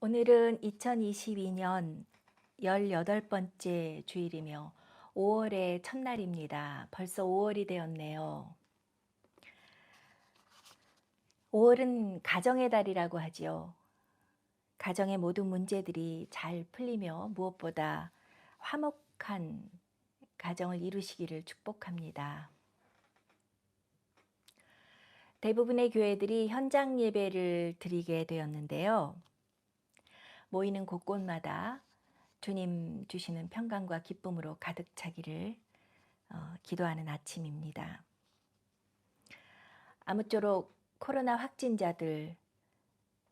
오늘은 2022년 18번째 주일이며 5월의 첫날입니다. 벌써 5월이 되었네요. 5월은 가정의 달이라고 하지요. 가정의 모든 문제들이 잘 풀리며 무엇보다 화목한 가정을 이루시기를 축복합니다. 대부분의 교회들이 현장 예배를 드리게 되었는데요. 모이는 곳곳마다 주님 주시는 평강과 기쁨으로 가득 차기를 기도하는 아침입니다. 아무쪼록 코로나 확진자들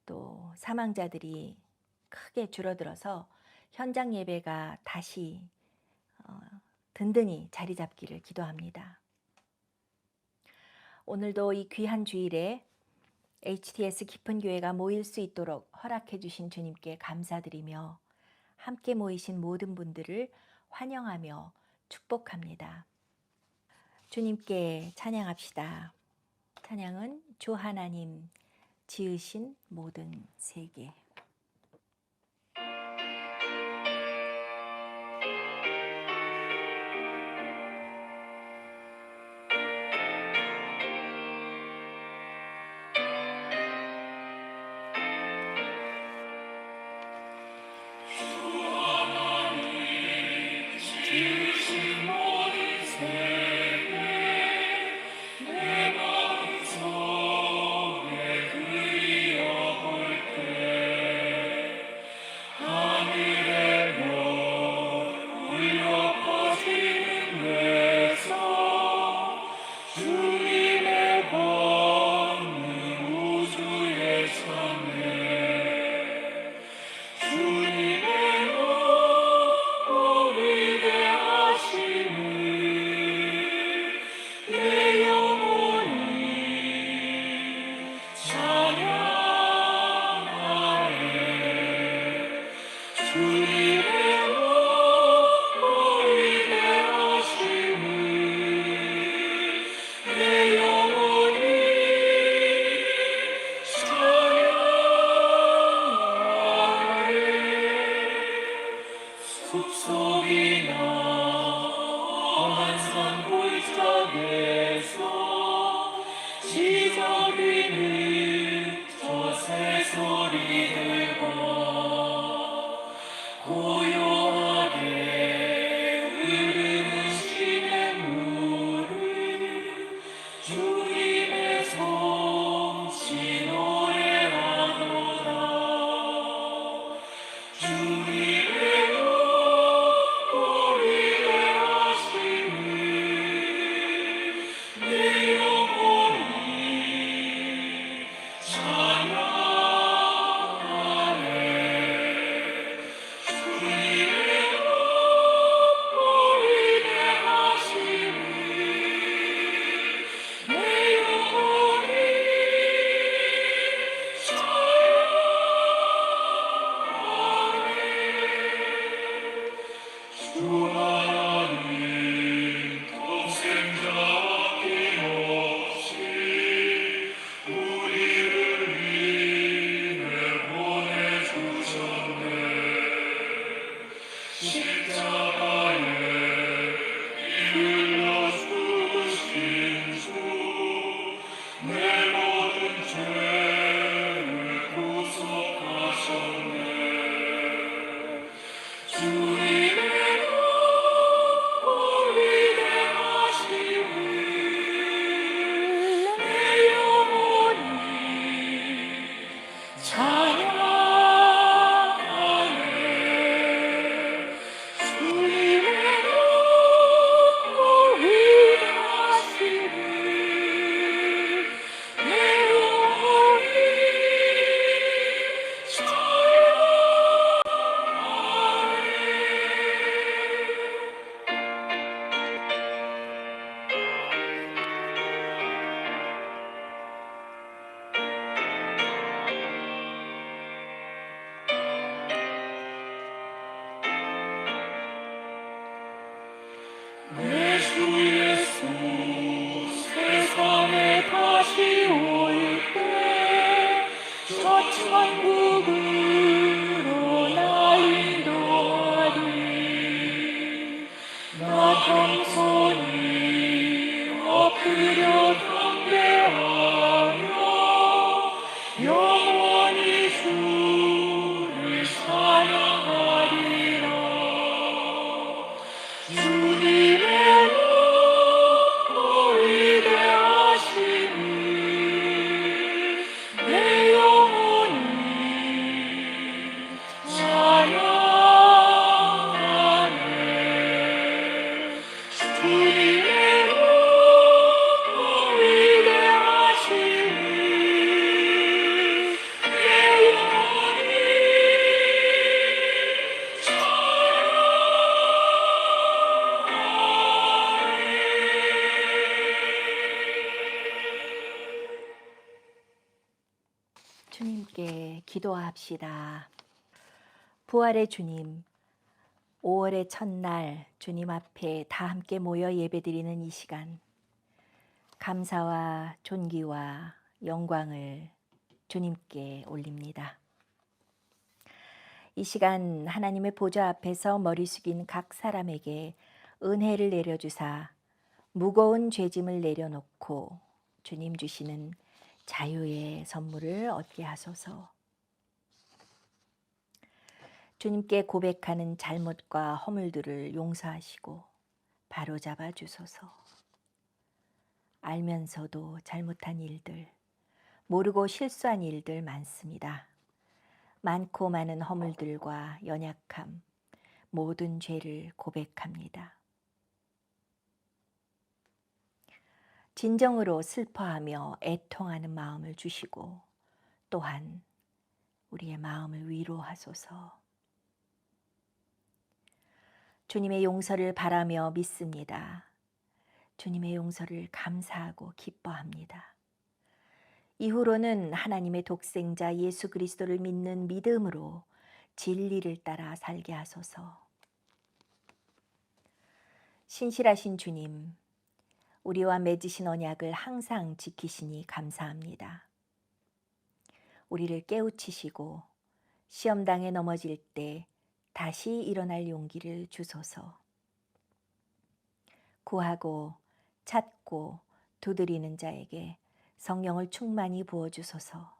또 사망자들이 크게 줄어들어서 현장 예배가 다시 든든히 자리 잡기를 기도합니다. 오늘도 이 귀한 주일에 HTS 깊은 교회가 모일 수 있도록 허락해 주신 주님께 감사드리며 함께 모이신 모든 분들을 환영하며 축복합니다. 주님께 찬양합시다. 찬양은 주 하나님 지으신 모든 세계. 천국은 주를 찬양하리라. 주님의 높고 위대하심을 내 영혼이 찬양하네. 주님의 높고 위대하심을 내 영혼이 주님께 기도합시다. 부활의 주님, 5월의 첫날 주님 앞에 다 함께 모여 예배드리는 이 시간, 감사와 존귀와 영광을 주님께 올립니다. 이 시간 하나님의 보좌 앞에서 머리 숙인 각 사람에게 은혜를 내려주사 무거운 죄짐을 내려놓고 주님 주시는 자유의 선물을 얻게 하소서. 주님께 고백하는 잘못과 허물들을 용서하시고 바로잡아 주소서. 알면서도 잘못한 일들, 모르고 실수한 일들 많습니다. 많고 많은 허물들과 연약함, 모든 죄를 고백합니다. 진정으로 슬퍼하며 애통하는 마음을 주시고 또한 우리의 마음을 위로하소서. 주님의 용서를 바라며 믿습니다. 주님의 용서를 감사하고 기뻐합니다. 이후로는 하나님의 독생자 예수 그리스도를 믿는 믿음으로 진리를 따라 살게 하소서. 신실하신 주님, 우리와 맺으신 언약을 항상 지키시니 감사합니다. 우리를 깨우치시고 시험당에 넘어질 때 다시 일어날 용기를 주소서. 구하고 찾고 두드리는 자에게 성령을 충만히 부어주소서.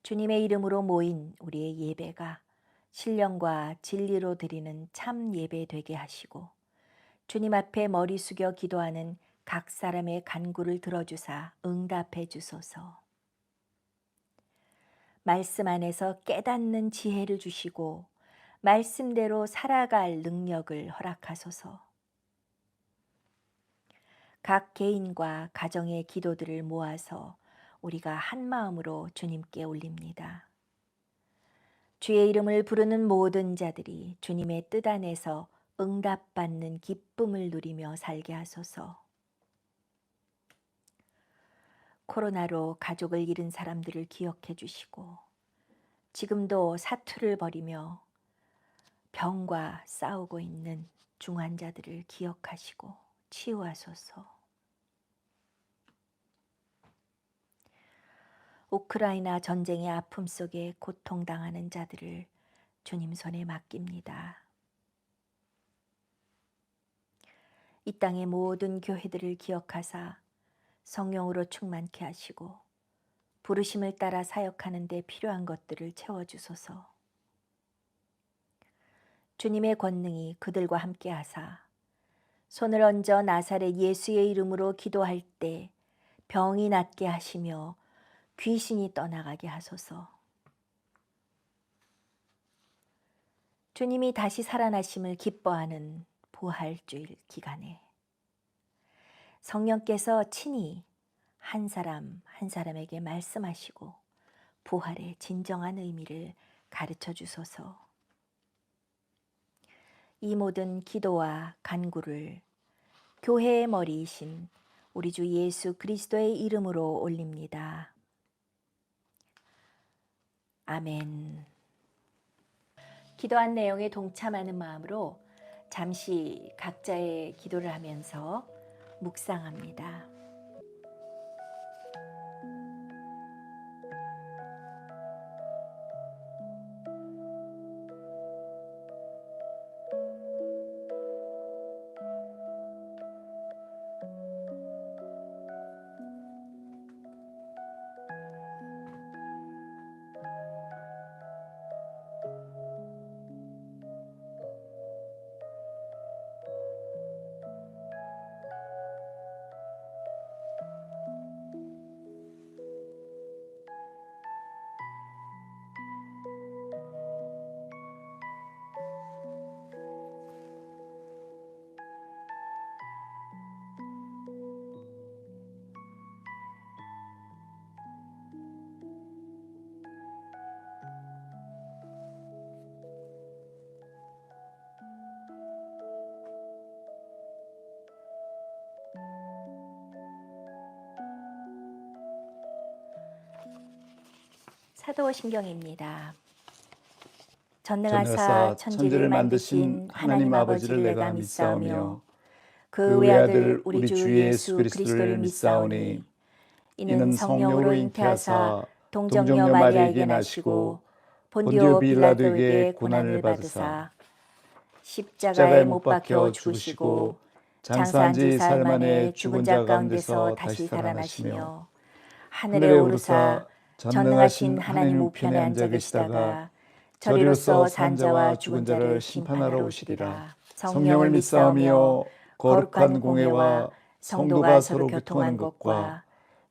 주님의 이름으로 모인 우리의 예배가 신령과 진리로 드리는 참 예배 되게 하시고 주님 앞에 머리 숙여 기도하는 각 사람의 간구를 들어주사 응답해 주소서. 말씀 안에서 깨닫는 지혜를 주시고 말씀대로 살아갈 능력을 허락하소서. 각 개인과 가정의 기도들을 모아서 우리가 한 마음으로 주님께 올립니다. 주의 이름을 부르는 모든 자들이 주님의 뜻 안에서 응답받는 기쁨을 누리며 살게 하소서. 코로나로 가족을 잃은 사람들을 기억해 주시고 지금도 사투를 벌이며 병과 싸우고 있는 중환자들을 기억하시고 치유하소서. 우크라이나 전쟁의 아픔 속에 고통당하는 자들을 주님 손에 맡깁니다. 이 땅의 모든 교회들을 기억하사 성령으로 충만케 하시고 부르심을 따라 사역하는 데 필요한 것들을 채워주소서. 주님의 권능이 그들과 함께 하사 손을 얹어 나사렛 예수의 이름으로 기도할 때 병이 낫게 하시며 귀신이 떠나가게 하소서. 주님이 다시 살아나심을 기뻐하는 부활주일 기간에 성령께서 친히 한 사람 한 사람에게 말씀하시고 부활의 진정한 의미를 가르쳐 주소서. 이 모든 기도와 간구를 교회의 머리이신 우리 주 예수 그리스도의 이름으로 올립니다. 아멘. 기도한 내용에 동참하는 마음으로 잠시 각자의 기도를 하면서 묵상합니다. 사도신경입니다. 전능하사 전능하사 천지를 만드신 하나님 아버지를 내가 믿사오며 그 외아들 우리 주 예수 그리스도를 믿사오니 이는 성령으로 잉태하사 동정녀 마리아에게 나시고 본디오 빌라도에게 고난을 받으사 십자가에 못 박혀 죽으시고 장사한 지 사흘 만에 죽은 자 가운데서 다시 살아나시며 하늘에 오르사 전능하신 하나님 우편에 앉아 계시다가 저리로서 산 자와 죽은 자를 심판하러 오시리라. 성령을 믿사오며 거룩한 공회와 성도가 서로 교통한 것과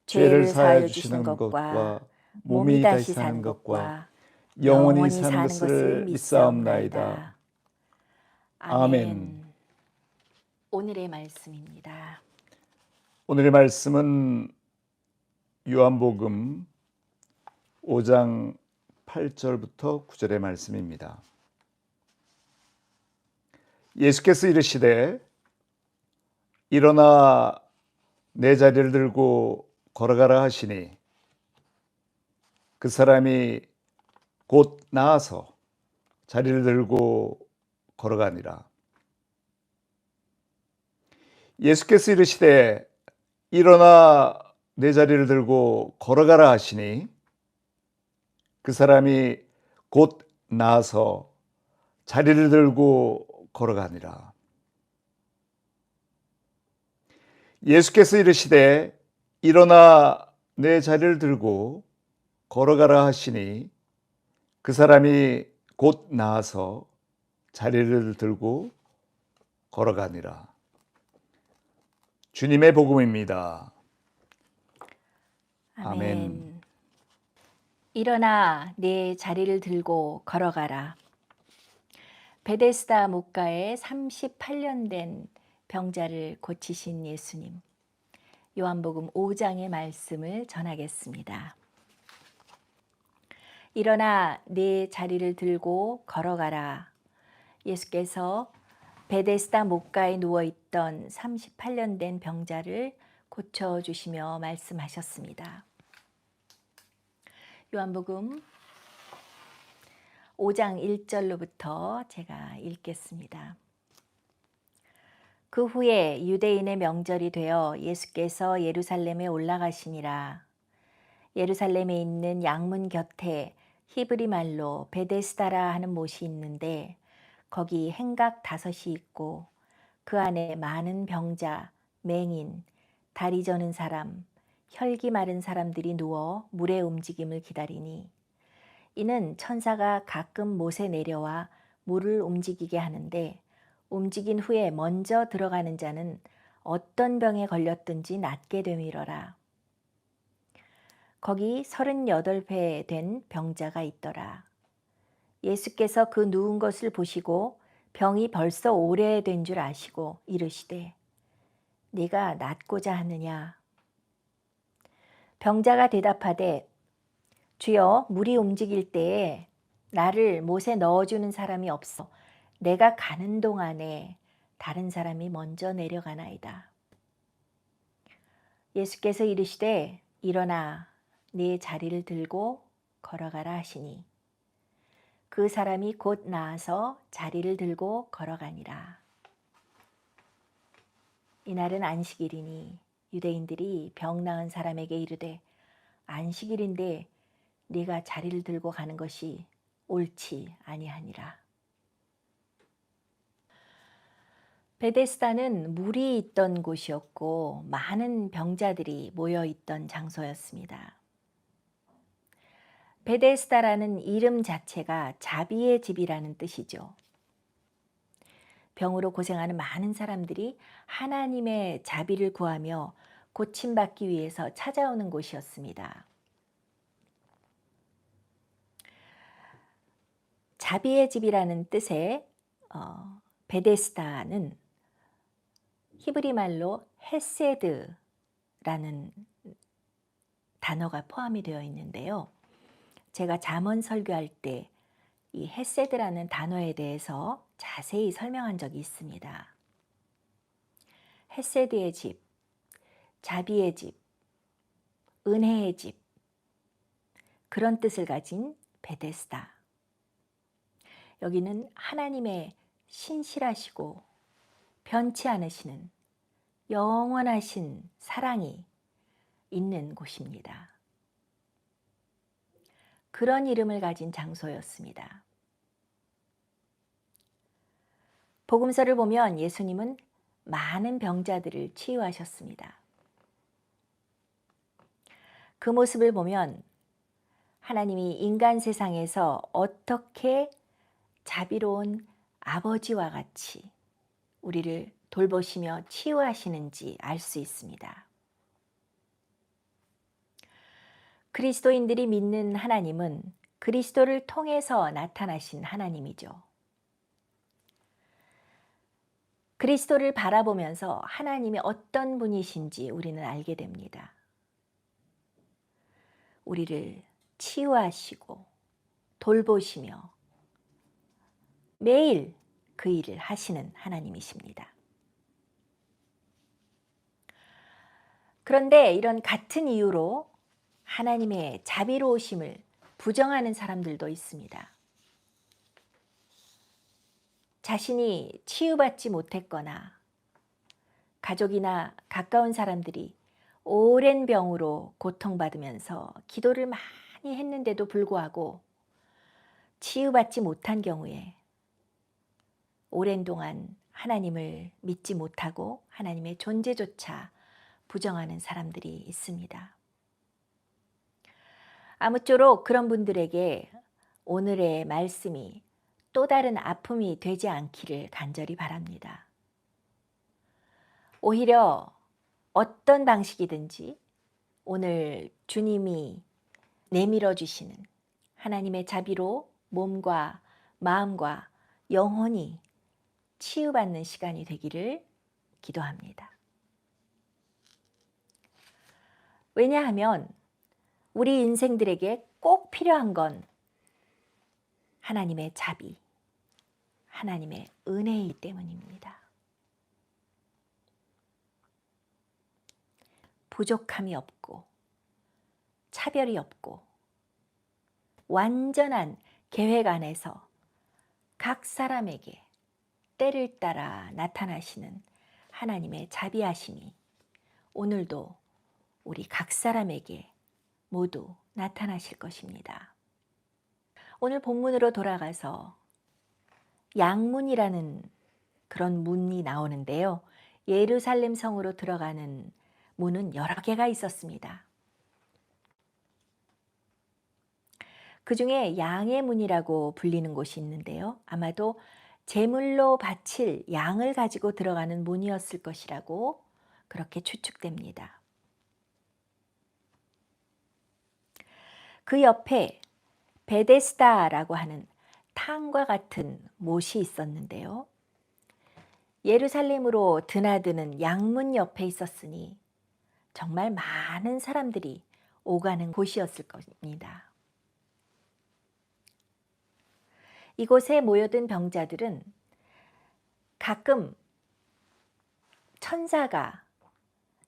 죄를 사하여 주시는 것과 몸이 다시 사는 것과 영원히 사는 것을 믿사옵나이다. 아멘. 오늘의 말씀입니다. 오늘의 말씀은 요한복음 5장 8절부터 9절의 말씀입니다. 예수께서 이르시되 일어나 내 자리를 들고 걸어가라 하시니 그 사람이 곧 나아서 자리를 들고 걸어가니라. 예수께서 이르시되 일어나 내 자리를 들고 걸어가라 하시니 그 사람이 곧 나아서 자리를 들고 걸어가니라. 예수께서 이르시되 일어나 내 자리를 들고 걸어가라 하시니 그 사람이 곧 나아서 자리를 들고 걸어가니라. 주님의 복음입니다. 아멘. 일어나 내 자리를 들고 걸어가라. 베데스다 목가에 38년 된 병자를 고치신 예수님. 요한복음 5장의 말씀을 전하겠습니다. 일어나 내 자리를 들고 걸어가라. 예수께서 베데스다 목가에 누워있던 38년 된 병자를 고쳐주시며 말씀하셨습니다. 요한복음 5장 1절로부터 제가 읽겠습니다. 그 후에 유대인의 명절이 되어 예수께서 예루살렘에 올라가시니라. 예루살렘에 있는 양문 곁에 히브리 말로 베데스다라 하는 못이 있는데 거기 행각 5이 있고 그 안에 많은 병자, 맹인, 다리 저는 사람, 혈기 마른 사람들이 누워 물의 움직임을 기다리니 이는 천사가 가끔 못에 내려와 물을 움직이게 하는데 움직인 후에 먼저 들어가는 자는 어떤 병에 걸렸든지 낫게 됨이러라. 거기 38회 된 병자가 있더라. 예수께서 그 누운 것을 보시고 병이 벌써 오래된 줄 아시고 이르시되 네가 낫고자 하느냐. 병자가 대답하되 주여 물이 움직일 때에 나를 못에 넣어주는 사람이 없어 내가 가는 동안에 다른 사람이 먼저 내려가나이다. 예수께서 이르시되 일어나 네 자리를 들고 걸어가라 하시니 그 사람이 곧 나아서 자리를 들고 걸어가니라. 이날은 안식일이니 유대인들이 병 나은 사람에게 이르되 안식일인데 네가 자리를 들고 가는 것이 옳지 아니하니라. 베데스다는 물이 있던 곳이었고 많은 병자들이 모여 있던 장소였습니다. 베데스다라는 이름 자체가 자비의 집이라는 뜻이죠. 병으로 고생하는 많은 사람들이 하나님의 자비를 구하며 고침받기 위해서 찾아오는 곳이었습니다. 자비의 집이라는 뜻의 베데스다는 히브리 말로 헤세드라는 단어가 포함이 되어 있는데요. 제가 잠언 설교할 때 이 헤세드라는 단어에 대해서 자세히 설명한 적이 있습니다. 헤세드의 집, 자비의 집, 은혜의 집, 그런 뜻을 가진 베데스다. 여기는 하나님의 신실하시고 변치 않으시는 영원하신 사랑이 있는 곳입니다. 그런 이름을 가진 장소였습니다. 복음서를 보면 예수님은 많은 병자들을 치유하셨습니다. 그 모습을 보면 하나님이 인간 세상에서 어떻게 자비로운 아버지와 같이 우리를 돌보시며 치유하시는지 알 수 있습니다. 그리스도인들이 믿는 하나님은 그리스도를 통해서 나타나신 하나님이죠. 그리스도를 바라보면서 하나님이 어떤 분이신지 우리는 알게 됩니다. 우리를 치유하시고 돌보시며 매일 그 일을 하시는 하나님이십니다. 그런데 이런 같은 이유로 하나님의 자비로우심을 부정하는 사람들도 있습니다. 자신이 치유받지 못했거나 가족이나 가까운 사람들이 오랜 병으로 고통받으면서 기도를 많이 했는데도 불구하고 치유받지 못한 경우에 오랜 동안 하나님을 믿지 못하고 하나님의 존재조차 부정하는 사람들이 있습니다. 아무쪼록 그런 분들에게 오늘의 말씀이 또 다른 아픔이 되지 않기를 간절히 바랍니다. 오히려 어떤 방식이든지 오늘 주님이 내밀어 주시는 하나님의 자비로 몸과 마음과 영혼이 치유받는 시간이 되기를 기도합니다. 왜냐하면 우리 인생들에게 꼭 필요한 건 하나님의 자비, 하나님의 은혜이기 때문입니다. 부족함이 없고 차별이 없고 완전한 계획 안에서 각 사람에게 때를 따라 나타나시는 하나님의 자비하심이 오늘도 우리 각 사람에게 모두 나타나실 것입니다. 오늘 본문으로 돌아가서 양문이라는 그런 문이 나오는데요. 예루살렘 성으로 들어가는 문은 여러 개가 있었습니다. 그 중에 양의 문이라고 불리는 곳이 있는데요. 아마도 제물로 바칠 양을 가지고 들어가는 문이었을 것이라고 그렇게 추측됩니다. 그 옆에 베데스다라고 하는 탕과 같은 못이 있었는데요. 예루살렘으로 드나드는 양문 옆에 있었으니 정말 많은 사람들이 오가는 곳이었을 겁니다. 이곳에 모여든 병자들은 가끔 천사가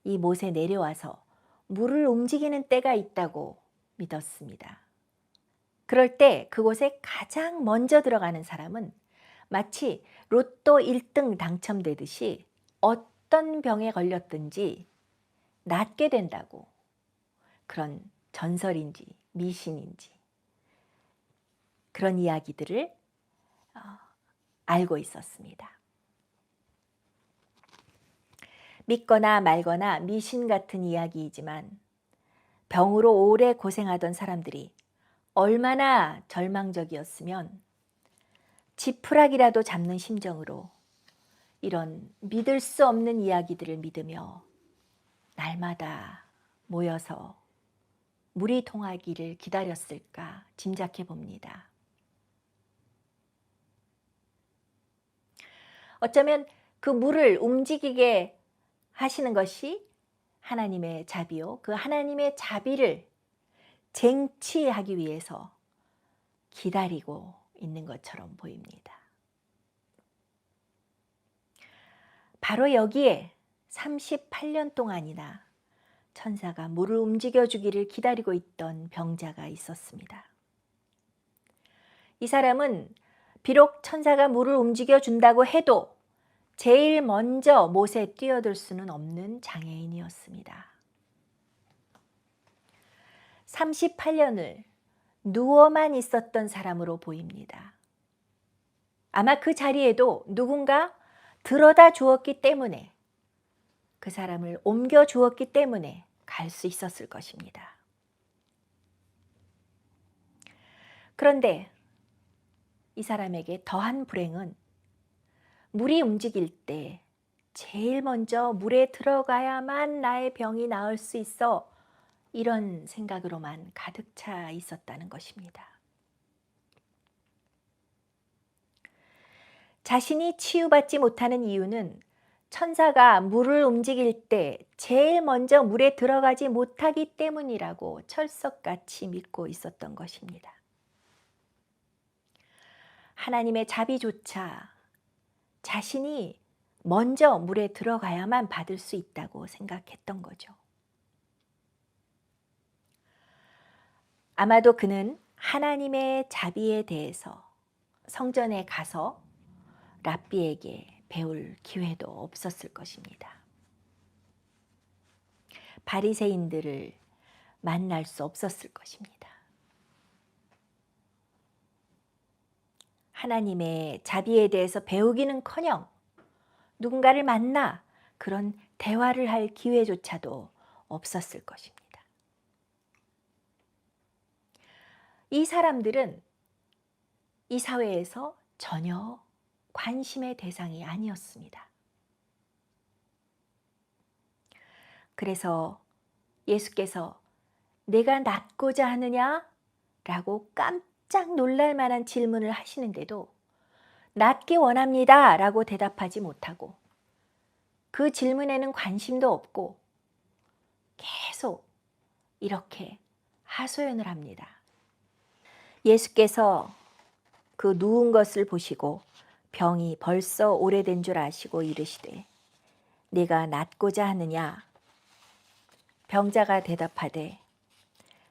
이 못에 내려와서 물을 움직이는 때가 있다고 믿었습니다. 그럴 때 그곳에 가장 먼저 들어가는 사람은 마치 로또 1등 당첨되듯이 어떤 병에 걸렸든지 낫게 된다고, 그런 전설인지 미신인지 그런 이야기들을 알고 있었습니다. 믿거나 말거나 미신 같은 이야기이지만 병으로 오래 고생하던 사람들이 얼마나 절망적이었으면 지푸라기라도 잡는 심정으로 이런 믿을 수 없는 이야기들을 믿으며 날마다 모여서 물이 통하기를 기다렸을까 짐작해 봅니다. 어쩌면 그 물을 움직이게 하시는 것이 하나님의 자비요. 그 하나님의 자비를 쟁취하기 위해서 기다리고 있는 것처럼 보입니다. 바로 여기에 38년 동안이나 천사가 물을 움직여 주기를 기다리고 있던 병자가 있었습니다. 이 사람은 비록 천사가 물을 움직여 준다고 해도 제일 먼저 못에 뛰어들 수는 없는 장애인이었습니다. 38년을 누워만 있었던 사람으로 보입니다. 아마 그 자리에도 누군가 들어다 주었기 때문에, 그 사람을 옮겨 주었기 때문에 갈 수 있었을 것입니다. 그런데 이 사람에게 더한 불행은 물이 움직일 때 제일 먼저 물에 들어가야만 나의 병이 나을 수 있어, 이런 생각으로만 가득 차 있었다는 것입니다. 자신이 치유받지 못하는 이유는 천사가 물을 움직일 때 제일 먼저 물에 들어가지 못하기 때문이라고 철석같이 믿고 있었던 것입니다. 하나님의 자비조차 자신이 먼저 물에 들어가야만 받을 수 있다고 생각했던 거죠. 아마도 그는 하나님의 자비에 대해서 성전에 가서 랍비에게 배울 기회도 없었을 것입니다. 바리새인들을 만날 수 없었을 것입니다. 하나님의 자비에 대해서 배우기는커녕 누군가를 만나 그런 대화를 할 기회조차도 없었을 것입니다. 이 사람들은 이 사회에서 전혀 관심의 대상이 아니었습니다. 그래서 예수께서 내가 낫고자 하느냐? 라고 깜짝 놀랄 만한 질문을 하시는데도 낫기 원합니다 라고 대답하지 못하고, 그 질문에는 관심도 없고 계속 이렇게 하소연을 합니다. 예수께서 그 누운 것을 보시고 병이 벌써 오래된 줄 아시고 이르시되 네가 낫고자 하느냐? 병자가 대답하되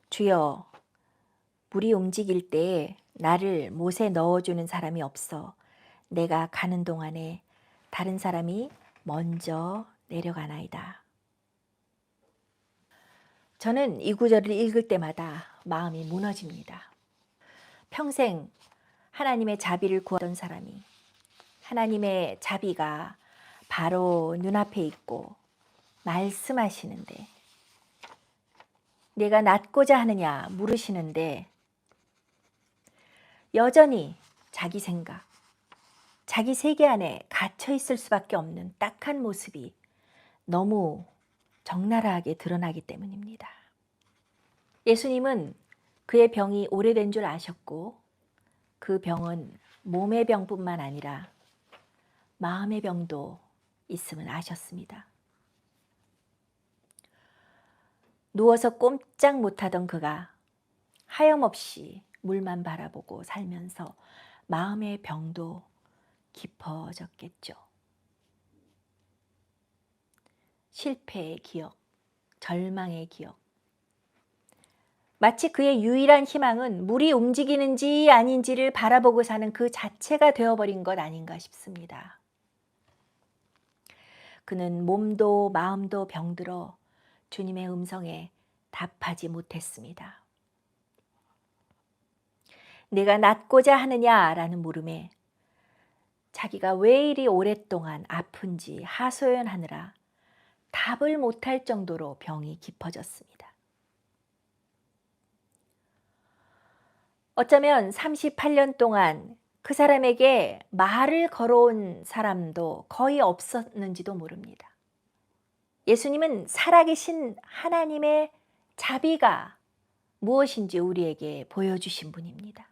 주여, 물이 움직일 때에 나를 못에 넣어주는 사람이 없어 내가 가는 동안에 다른 사람이 먼저 내려가나이다. 저는 이 구절을 읽을 때마다 마음이 무너집니다. 평생 하나님의 자비를 구하던 사람이 하나님의 자비가 바로 눈앞에 있고 말씀하시는데, 내가 낫고자 하느냐 물으시는데 여전히 자기 생각, 자기 세계 안에 갇혀 있을 수밖에 없는 딱한 모습이 너무 적나라하게 드러나기 때문입니다. 예수님은 그의 병이 오래된 줄 아셨고, 그 병은 몸의 병뿐만 아니라 마음의 병도 있음을 아셨습니다. 누워서 꼼짝 못하던 그가 하염없이 물만 바라보고 살면서 마음의 병도 깊어졌겠죠. 실패의 기억, 절망의 기억. 마치 그의 유일한 희망은 물이 움직이는지 아닌지를 바라보고 사는 그 자체가 되어버린 것 아닌가 싶습니다. 그는 몸도 마음도 병들어 주님의 음성에 답하지 못했습니다. 내가 낫고자 하느냐라는 물음에 자기가 왜 이리 오랫동안 아픈지 하소연하느라 답을 못할 정도로 병이 깊어졌습니다. 어쩌면 38년 동안 그 사람에게 말을 걸어온 사람도 거의 없었는지도 모릅니다. 예수님은 살아계신 하나님의 자비가 무엇인지 우리에게 보여주신 분입니다.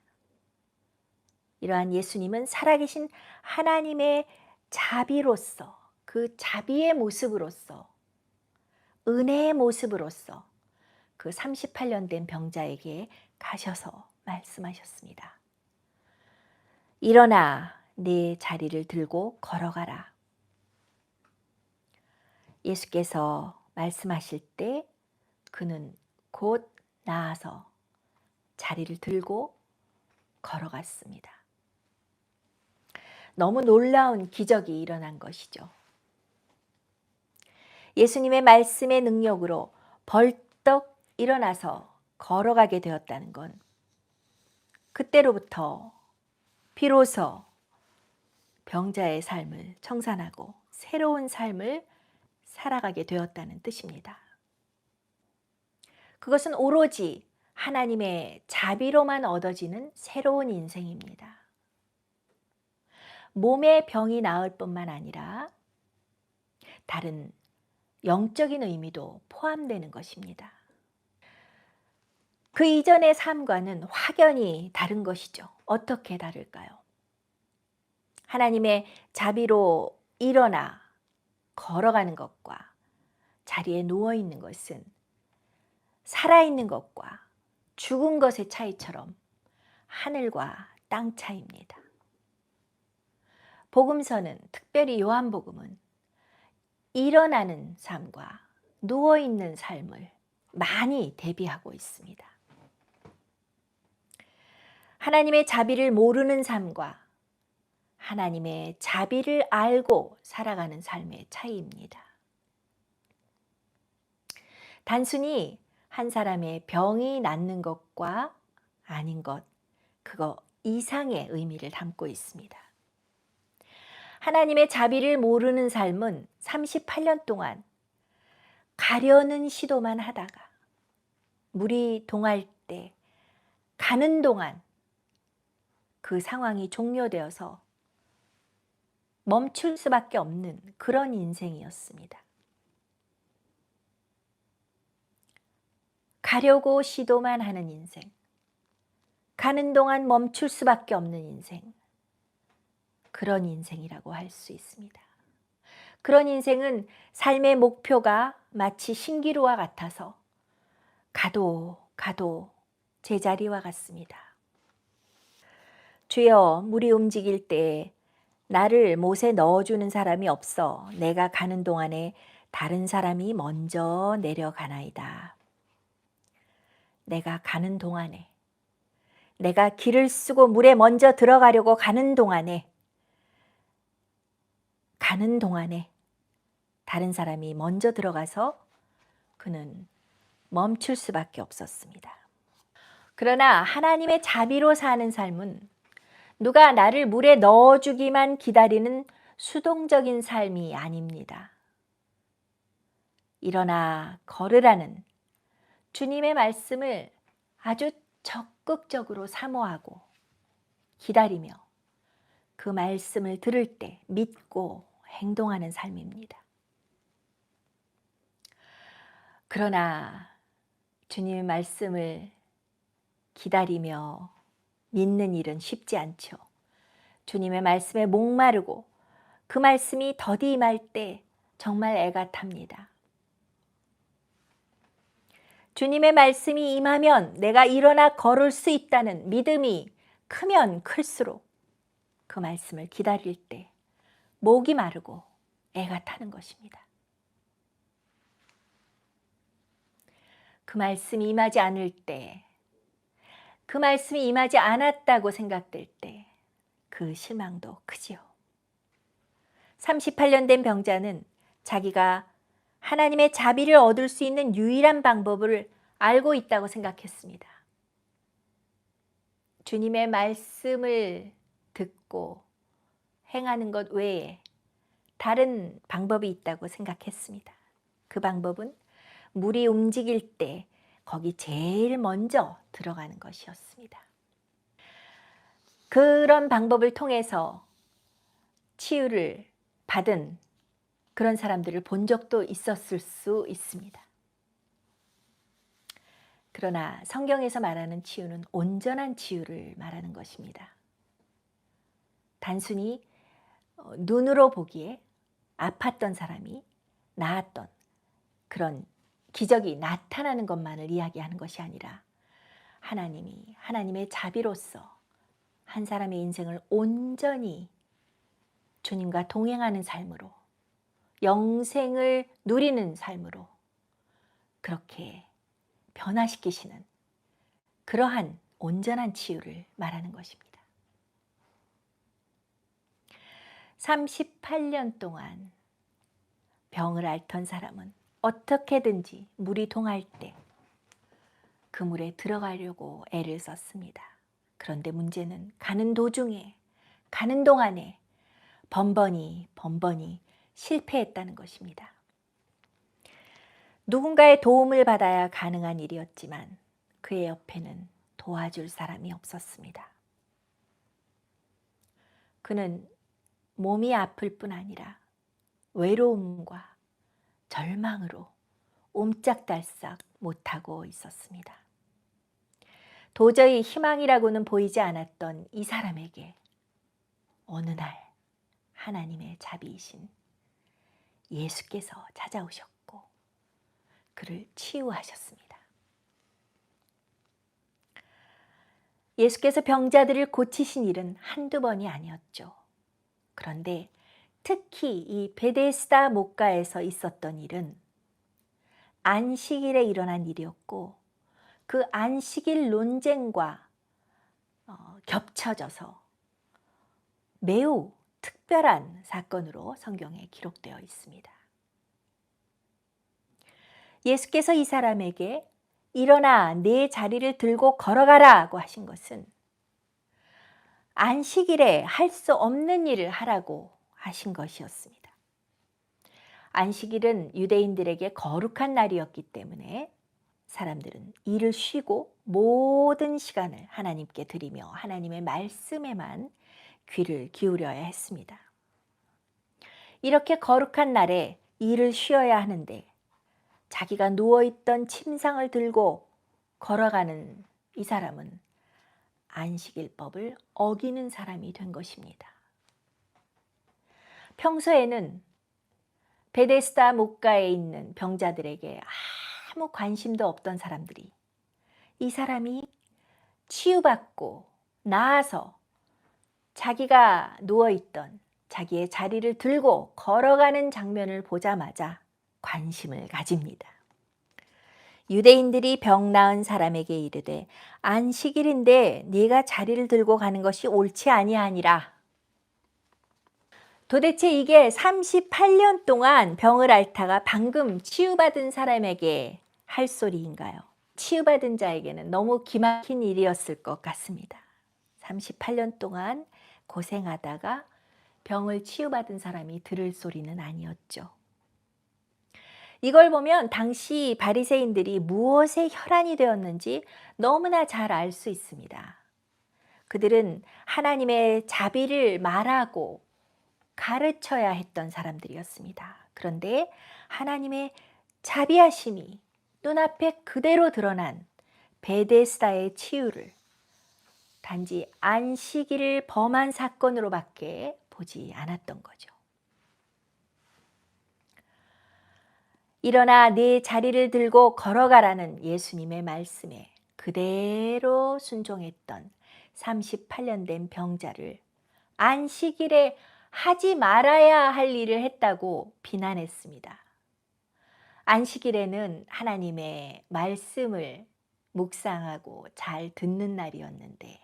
이러한 예수님은 살아계신 하나님의 자비로서, 그 자비의 모습으로서, 은혜의 모습으로서 그 38년 된 병자에게 가셔서 말씀하셨습니다. 일어나 네 자리를 들고 걸어가라. 예수께서 말씀하실 때 그는 곧 나아서 자리를 들고 걸어갔습니다. 너무 놀라운 기적이 일어난 것이죠. 예수님의 말씀의 능력으로 벌떡 일어나서 걸어가게 되었다는 건 그때로부터 비로소 병자의 삶을 청산하고 새로운 삶을 살아가게 되었다는 뜻입니다. 그것은 오로지 하나님의 자비로만 얻어지는 새로운 인생입니다. 몸의 병이 나을 뿐만 아니라 다른 영적인 의미도 포함되는 것입니다. 그 이전의 삶과는 확연히 다른 것이죠. 어떻게 다를까요? 하나님의 자비로 일어나 걸어가는 것과 자리에 누워있는 것은 살아있는 것과 죽은 것의 차이처럼 하늘과 땅 차이입니다. 복음서는, 특별히 요한복음은 일어나는 삶과 누워있는 삶을 많이 대비하고 있습니다. 하나님의 자비를 모르는 삶과 하나님의 자비를 알고 살아가는 삶의 차이입니다. 단순히 한 사람의 병이 낫는 것과 아닌 것, 그거 이상의 의미를 담고 있습니다. 하나님의 자비를 모르는 삶은 38년 동안 가려는 시도만 하다가 물이 동할 때 가는 동안 그 상황이 종료되어서 멈출 수밖에 없는 그런 인생이었습니다. 가려고 시도만 하는 인생, 가는 동안 멈출 수밖에 없는 인생, 그런 인생이라고 할 수 있습니다. 그런 인생은 삶의 목표가 마치 신기루와 같아서 가도 제자리와 같습니다. 주여, 물이 움직일 때 나를 못에 넣어주는 사람이 없어 내가 가는 동안에 다른 사람이 먼저 내려가나이다. 내가 가는 동안에, 내가 길을 쓰고 물에 먼저 들어가려고 가는 동안에 다른 사람이 먼저 들어가서 그는 멈출 수밖에 없었습니다. 그러나 하나님의 자비로 사는 삶은 누가 나를 물에 넣어주기만 기다리는 수동적인 삶이 아닙니다. 일어나 걸으라는 주님의 말씀을 아주 적극적으로 사모하고 기다리며 그 말씀을 들을 때 믿고 행동하는 삶입니다. 그러나 주님의 말씀을 기다리며 믿는 일은 쉽지 않죠. 주님의 말씀에 목마르고 그 말씀이 더디 임할 때 정말 애가 탑니다. 주님의 말씀이 임하면 내가 일어나 걸을 수 있다는 믿음이 크면 클수록 그 말씀을 기다릴 때 목이 마르고 애가 타는 것입니다. 그 말씀이 임하지 않을 때, 그 말씀이 임하지 않았다고 생각될 때 그 실망도 크지요. 38년 된 병자는 자기가 하나님의 자비를 얻을 수 있는 유일한 방법을 알고 있다고 생각했습니다. 주님의 말씀을 듣고 행하는 것 외에 다른 방법이 있다고 생각했습니다. 그 방법은 물이 움직일 때 거기 제일 먼저 들어가는 것이었습니다. 그런 방법을 통해서 치유를 받은 그런 사람들을 본 적도 있었을 수 있습니다. 그러나 성경에서 말하는 치유는 온전한 치유를 말하는 것입니다. 단순히 눈으로 보기에 아팠던 사람이 나았던 그런 기적이 나타나는 것만을 이야기하는 것이 아니라 하나님이 하나님의 자비로서 한 사람의 인생을 온전히 주님과 동행하는 삶으로, 영생을 누리는 삶으로 그렇게 변화시키시는 그러한 온전한 치유를 말하는 것입니다. 38년 동안 병을 앓던 사람은 어떻게든지 물이 동할 때 그 물에 들어가려고 애를 썼습니다. 그런데 문제는 가는 도중에, 가는 동안에 번번이 실패했다는 것입니다. 누군가의 도움을 받아야 가능한 일이었지만 그의 옆에는 도와줄 사람이 없었습니다. 그는 몸이 아플 뿐 아니라 외로움과 절망으로 옴짝달싹 못하고 있었습니다. 도저히 희망이라고는 보이지 않았던 이 사람에게 어느 날 하나님의 자비이신 예수께서 찾아오셨고 그를 치유하셨습니다. 예수께서 병자들을 고치신 일은 한두 번이 아니었죠. 그런데 특히 이 베데스다 목가에서 있었던 일은 안식일에 일어난 일이었고 그 안식일 논쟁과 겹쳐져서 매우 특별한 사건으로 성경에 기록되어 있습니다. 예수께서 이 사람에게 일어나 내 자리를 들고 걸어가라고 하신 것은 안식일에 할 수 없는 일을 하라고 하신 것이었습니다. 안식일은 유대인들에게 거룩한 날이었기 때문에 사람들은 일을 쉬고 모든 시간을 하나님께 드리며 하나님의 말씀에만 귀를 기울여야 했습니다. 이렇게 거룩한 날에 일을 쉬어야 하는데 자기가 누워있던 침상을 들고 걸어가는 이 사람은 안식일법을 어기는 사람이 된 것입니다. 평소에는 베데스다 목가에 있는 병자들에게 아무 관심도 없던 사람들이 이 사람이 치유받고 나아서 자기가 누워있던 자기의 자리를 들고 걸어가는 장면을 보자마자 관심을 가집니다. 유대인들이 병 나은 사람에게 이르되 안식일인데 네가 자리를 들고 가는 것이 옳지 아니하니라. 도대체 이게 38년 동안 병을 앓다가 방금 치유받은 사람에게 할 소리인가요? 치유받은 자에게는 너무 기막힌 일이었을 것 같습니다. 38년 동안 고생하다가 병을 치유받은 사람이 들을 소리는 아니었죠. 이걸 보면 당시 바리새인들이 무엇에 혈안이 되었는지 너무나 잘 알 수 있습니다. 그들은 하나님의 자비를 말하고 가르쳐야 했던 사람들이었습니다. 그런데 하나님의 자비하심이 눈앞에 그대로 드러난 베데스다의 치유를 단지 안식일을 범한 사건으로밖에 보지 않았던 거죠. 일어나 네 자리를 들고 걸어가라는 예수님의 말씀에 그대로 순종했던 38년 된 병자를 안식일에 하지 말아야 할 일을 했다고 비난했습니다. 안식일에는 하나님의 말씀을 묵상하고 잘 듣는 날이었는데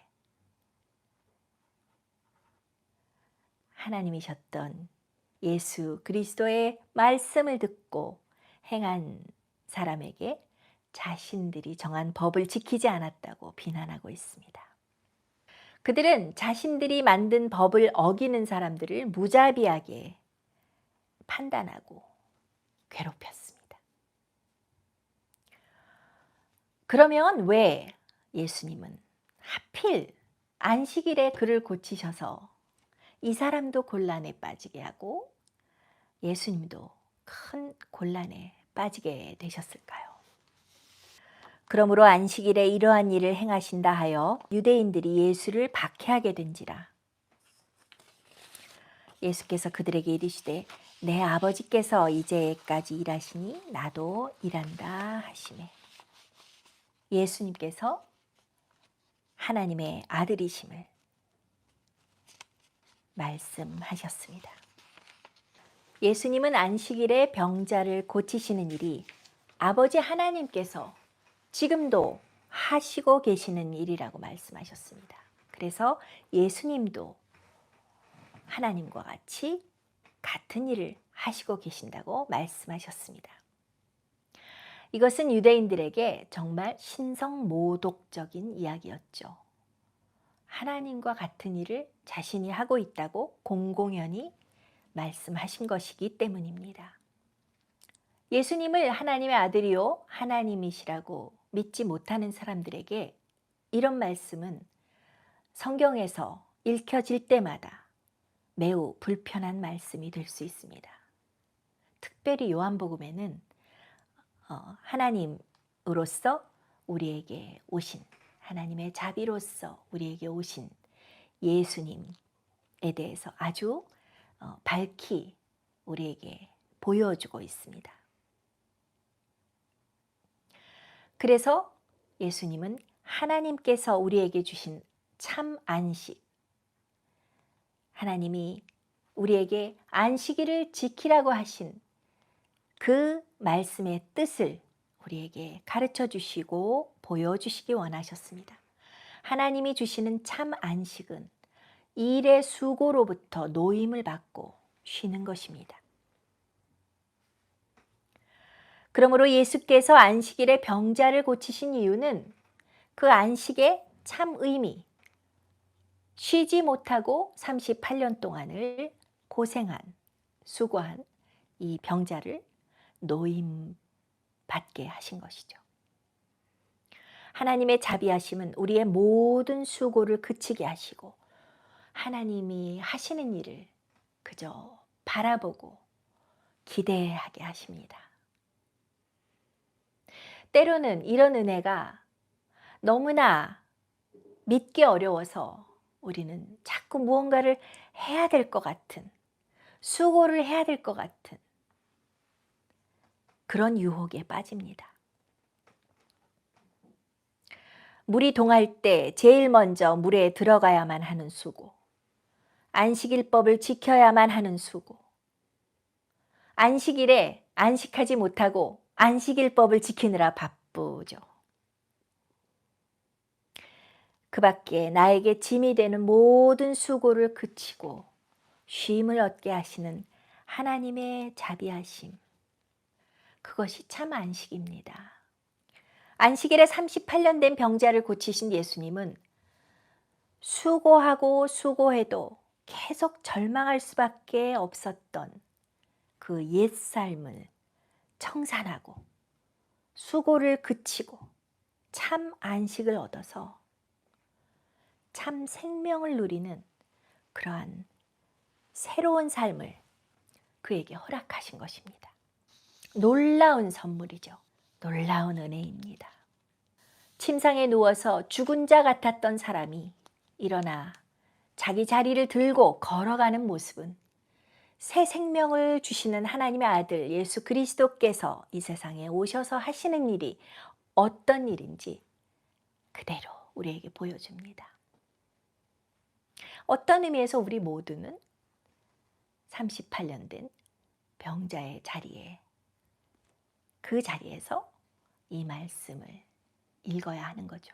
하나님이셨던 예수 그리스도의 말씀을 듣고 행한 사람에게 자신들이 정한 법을 지키지 않았다고 비난하고 있습니다. 그들은 자신들이 만든 법을 어기는 사람들을 무자비하게 판단하고 괴롭혔습니다. 그러면 왜 예수님은 하필 안식일에 그를 고치셔서 이 사람도 곤란에 빠지게 하고 예수님도 큰 곤란에 빠지게 되셨을까요? 그러므로 안식일에 이러한 일을 행하신다 하여 유대인들이 예수를 박해하게 된지라. 예수께서 그들에게 이르시되 내 아버지께서 이제까지 일하시니 나도 일한다 하시매. 예수님께서 하나님의 아들이심을 말씀하셨습니다. 예수님은 안식일에 병자를 고치시는 일이 아버지 하나님께서 지금도 하시고 계시는 일이라고 말씀하셨습니다. 그래서 예수님도 하나님과 같이 같은 일을 하시고 계신다고 말씀하셨습니다. 이것은 유대인들에게 정말 신성모독적인 이야기였죠. 하나님과 같은 일을 자신이 하고 있다고 공공연히 말씀하신 것이기 때문입니다. 예수님을 하나님의 아들이요 하나님이시라고 믿지 못하는 사람들에게 이런 말씀은 성경에서 읽혀질 때마다 매우 불편한 말씀이 될 수 있습니다. 특별히 요한복음에는 하나님으로서 우리에게 오신, 하나님의 자비로서 우리에게 오신 예수님에 대해서 아주 밝히 우리에게 보여주고 있습니다. 그래서 예수님은 하나님께서 우리에게 주신 참 안식, 하나님이 우리에게 안식일을 지키라고 하신 그 말씀의 뜻을 우리에게 가르쳐 주시고 보여주시기 원하셨습니다. 하나님이 주시는 참 안식은 일의 수고로부터 노임을 받고 쉬는 것입니다. 그러므로 예수께서 안식일에 병자를 고치신 이유는 그 안식의 참 의미, 쉬지 못하고 38년 동안을 고생한, 수고한 이 병자를 노임받게 하신 것이죠. 하나님의 자비하심은 우리의 모든 수고를 그치게 하시고 하나님이 하시는 일을 그저 바라보고 기대하게 하십니다. 때로는 이런 은혜가 너무나 믿기 어려워서 우리는 자꾸 무언가를 해야 될 것 같은, 수고를 해야 될 것 같은 그런 유혹에 빠집니다. 물이 동할 때 제일 먼저 물에 들어가야만 하는 수고, 안식일법을 지켜야만 하는 수고, 안식일에 안식하지 못하고 안식일법을 지키느라 바쁘죠. 그 밖에 나에게 짐이 되는 모든 수고를 그치고 쉼을 얻게 하시는 하나님의 자비하심, 그것이 참 안식입니다. 안식일에 38년 된 병자를 고치신 예수님은 수고하고 수고해도 계속 절망할 수밖에 없었던 그 옛삶을 청산하고 수고를 그치고 참 안식을 얻어서 참 생명을 누리는 그러한 새로운 삶을 그에게 허락하신 것입니다. 놀라운 선물이죠. 놀라운 은혜입니다. 침상에 누워서 죽은 자 같았던 사람이 일어나 자기 자리를 들고 걸어가는 모습은 새 생명을 주시는 하나님의 아들 예수 그리스도께서 이 세상에 오셔서 하시는 일이 어떤 일인지 그대로 우리에게 보여줍니다. 어떤 의미에서 우리 모두는 38년 된 병자의 자리에, 그 자리에서 이 말씀을 읽어야 하는 거죠.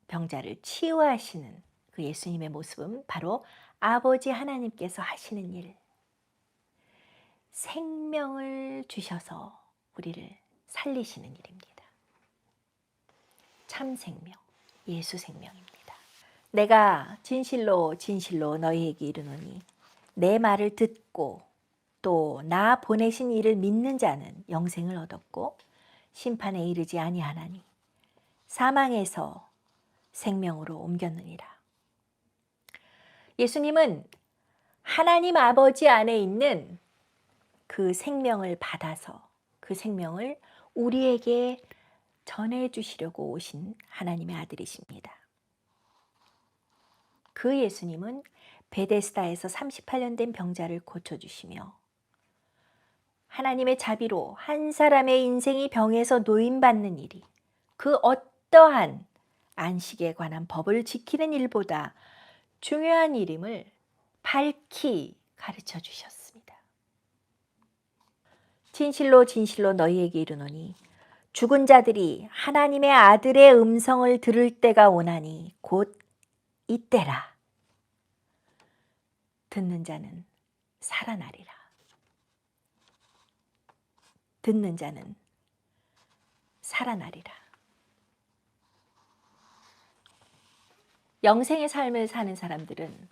병자를 치유하시는 그 예수님의 모습은 바로 아버지 하나님께서 하시는 일, 생명을 주셔서 우리를 살리시는 일입니다. 참 생명, 예수 생명입니다. 내가 진실로 진실로 너희에게 이르노니 내 말을 듣고 또 나 보내신 이를 믿는 자는 영생을 얻었고 심판에 이르지 아니하나니 사망에서 생명으로 옮겼느니라. 예수님은 하나님 아버지 안에 있는 그 생명을 받아서 그 생명을 우리에게 전해주시려고 오신 하나님의 아들이십니다. 그 예수님은 베데스다에서 38년 된 병자를 고쳐주시며 하나님의 자비로 한 사람의 인생이 병에서 노임받는 일이 그 어떠한 안식에 관한 법을 지키는 일보다 중요한 일임을 밝히 가르쳐 주셨습니다. 진실로 진실로 너희에게 이르노니 죽은 자들이 하나님의 아들의 음성을 들을 때가 오나니 곧 이때라. 듣는 자는 살아나리라. 듣는 자는 살아나리라. 영생의 삶을 사는 사람들은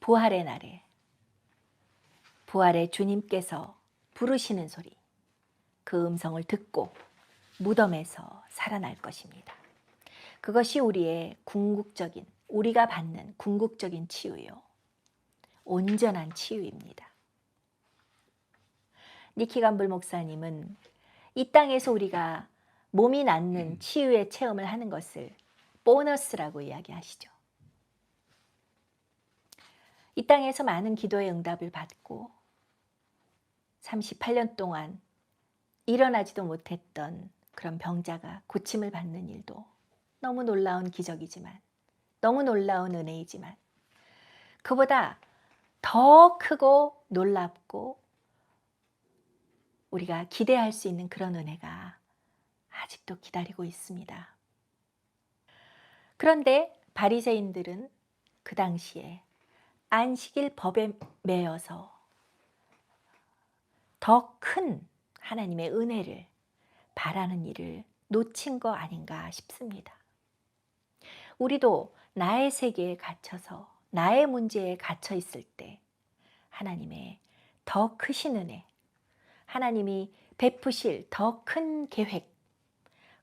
부활의 날에 부활의 주님께서 부르시는 소리, 그 음성을 듣고 무덤에서 살아날 것입니다. 그것이 우리의 궁극적인, 우리가 받는 궁극적인 치유요. 온전한 치유입니다. 니키 감불 목사님은 이 땅에서 우리가 몸이 낫는 치유의 체험을 하는 것을 보너스라고 이야기하시죠. 이 땅에서 많은 기도의 응답을 받고 38년 동안 일어나지도 못했던 그런 병자가 고침을 받는 일도 너무 놀라운 기적이지만, 너무 놀라운 은혜이지만, 그보다 더 크고 놀랍고 우리가 기대할 수 있는 그런 은혜가 아직도 기다리고 있습니다. 그런데 바리새인들은 그 당시에 안식일 법에 매여서 더 큰 하나님의 은혜를 바라는 일을 놓친 거 아닌가 싶습니다. 우리도 나의 세계에 갇혀서 나의 문제에 갇혀 있을 때 하나님의 더 크신 은혜, 하나님이 베푸실 더 큰 계획,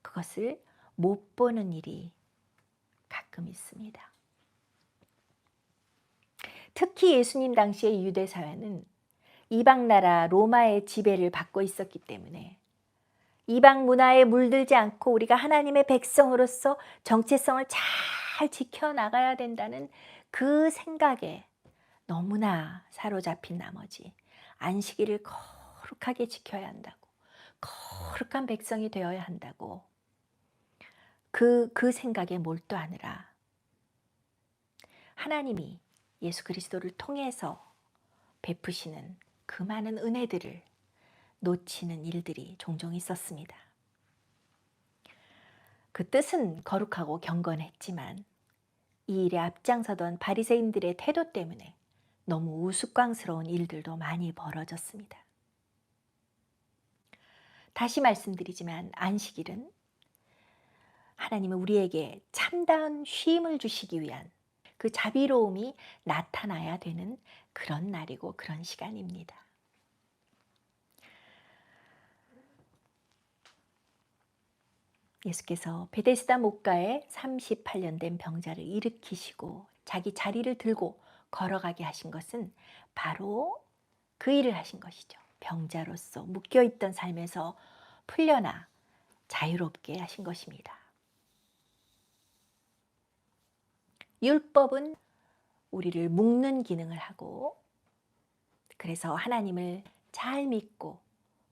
그것을 못 보는 일이 가끔 있습니다. 특히 예수님 당시의 유대 사회는 이방 나라 로마의 지배를 받고 있었기 때문에 이방 문화에 물들지 않고 우리가 하나님의 백성으로서 정체성을 잘 지켜나가야 된다는 그 생각에 너무나 사로잡힌 나머지 안식일을 거룩하게 지켜야 한다고, 거룩한 백성이 되어야 한다고 그 생각에 몰두하느라 하나님이 예수 그리스도를 통해서 베푸시는 그 많은 은혜들을 놓치는 일들이 종종 있었습니다. 그 뜻은 거룩하고 경건했지만 이 일에 앞장서던 바리새인들의 태도 때문에 너무 우스꽝스러운 일들도 많이 벌어졌습니다. 다시 말씀드리지만 안식일은 하나님은 우리에게 참다운 쉼을 주시기 위한 그 자비로움이 나타나야 되는 그런 날이고 그런 시간입니다. 예수께서 베데스다 목가에 38년 된 병자를 일으키시고 자기 자리를 들고 걸어가게 하신 것은 바로 그 일을 하신 것이죠. 병자로서 묶여있던 삶에서 풀려나 자유롭게 하신 것입니다. 율법은 우리를 묶는 기능을 하고, 그래서 하나님을 잘 믿고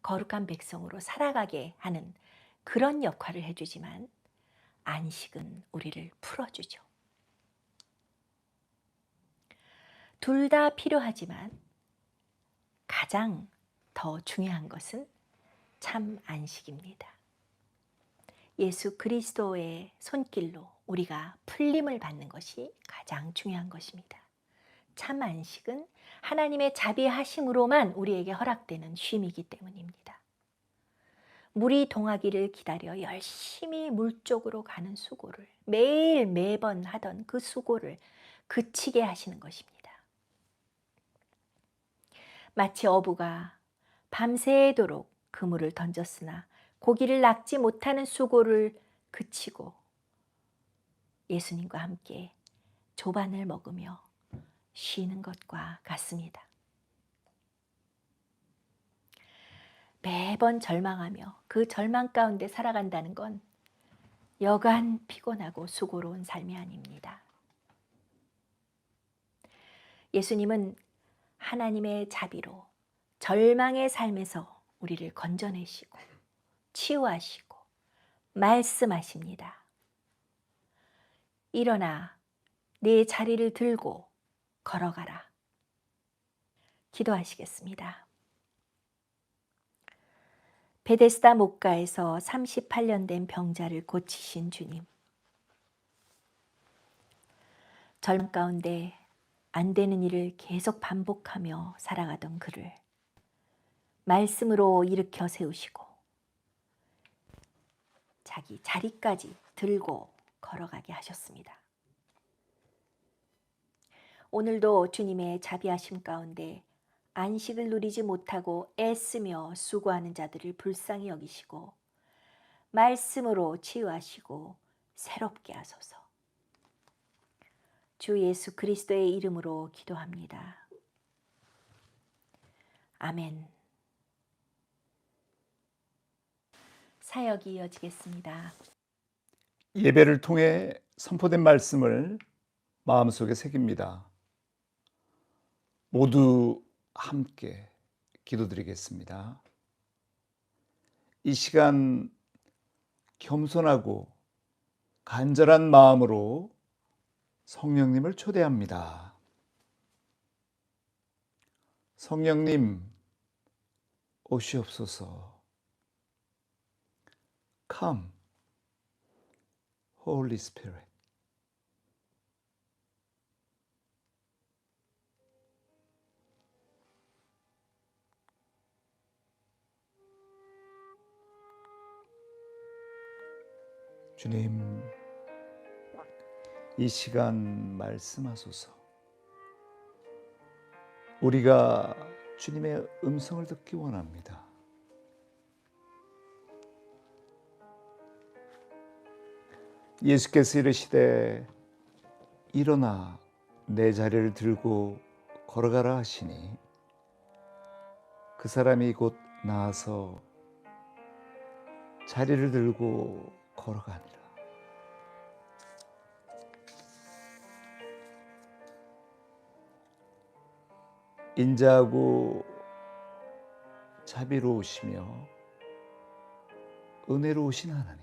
거룩한 백성으로 살아가게 하는 그런 역할을 해주지만 안식은 우리를 풀어주죠. 둘 다 필요하지만 가장 더 중요한 것은 참 안식입니다. 예수 그리스도의 손길로 우리가 풀림을 받는 것이 가장 중요한 것입니다. 참 안식은 하나님의 자비하심으로만 우리에게 허락되는 쉼이기 때문입니다. 물이 동하기를 기다려 열심히 물 쪽으로 가는 수고를 매번 하던 그 수고를 그치게 하시는 것입니다. 마치 어부가 밤새도록 그물을 던졌으나 고기를 낚지 못하는 수고를 그치고 예수님과 함께 조반을 먹으며 쉬는 것과 같습니다. 매번 절망하며 그 절망 가운데 살아간다는 건 여간 피곤하고 수고로운 삶이 아닙니다. 예수님은 하나님의 자비로 절망의 삶에서 우리를 건져내시고 치유하시고 말씀하십니다. 일어나 네 자리를 들고 걸어가라. 기도하시겠습니다. 베데스다 목가에서 38년 된 병자를 고치신 주님. 절망 가운데 안 되는 일을 계속 반복하며 살아가던 그를 말씀으로 일으켜 세우시고 자기 자리까지 들고 걸어가게 하셨습니다. 오늘도 주님의 자비하심 가운데 안식을 누리지 못하고 애쓰며 수고하는 자들을 불쌍히 여기시고 말씀으로 치유하시고 새롭게 하소서. 주 예수 그리스도의 이름으로 기도합니다. 아멘. 사역이 이어지겠습니다. 예배를 통해 선포된 말씀을 마음속에 새깁니다. 모두 함께 기도드리겠습니다. 이 시간 겸손하고 간절한 마음으로 성령님을 초대합니다. 성령님 오시옵소서. Come, Holy Spirit. 주님, 이 시간 말씀하소서. 우리가 주님의 음성을 듣기 원합니다. 예수께서 이르시되 일어나 내 자리를 들고 걸어가라 하시니 그 사람이 곧 나아서 자리를 들고 걸어가니라. 인자하고 자비로우시며 은혜로우신 하나님,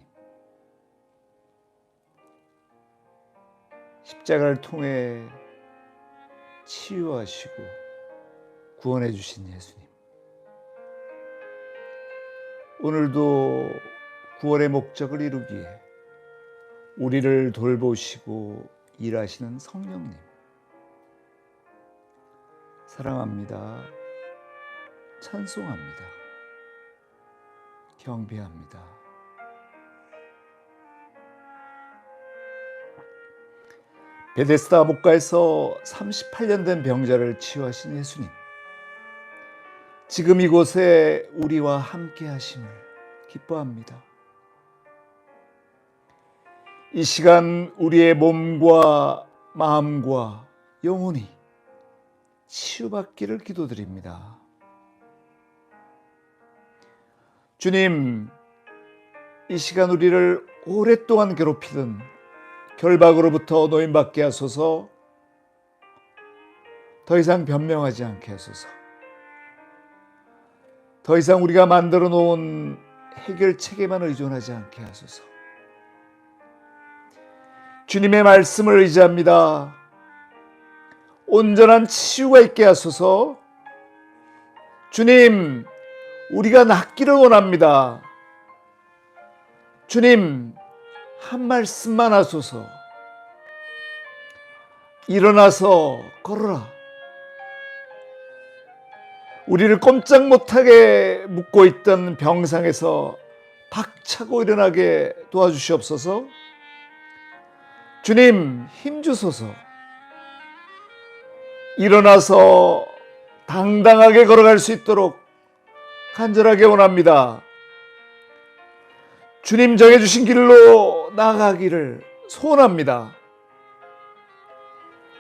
십자가를 통해 치유하시고 구원해 주신 예수님, 오늘도 구원의 목적을 이루기에 우리를 돌보시고 일하시는 성령님, 사랑합니다. 찬송합니다. 경배합니다. 베데스다 목가에서 38년 된 병자를 치유하신 예수님, 지금 이곳에 우리와 함께 하심을 기뻐합니다. 이 시간 우리의 몸과 마음과 영혼이 치유받기를 기도드립니다. 주님, 이 시간 우리를 오랫동안 괴롭히던 결박으로부터 노임받게 하소서. 더 이상 변명하지 않게 하소서. 더 이상 우리가 만들어 놓은 해결책에만 의존하지 않게 하소서. 주님의 말씀을 의지합니다. 온전한 치유가 있게 하소서. 주님, 우리가 낫기를 원합니다. 주님, 한 말씀만 하소서. 일어나서 걸어라. 우리를 꼼짝 못하게 묶고 있던 병상에서 박차고 일어나게 도와주시옵소서. 주님, 힘주소서. 일어나서 당당하게 걸어갈 수 있도록 간절하게 원합니다. 주님 정해주신 길로 나아가기를 소원합니다.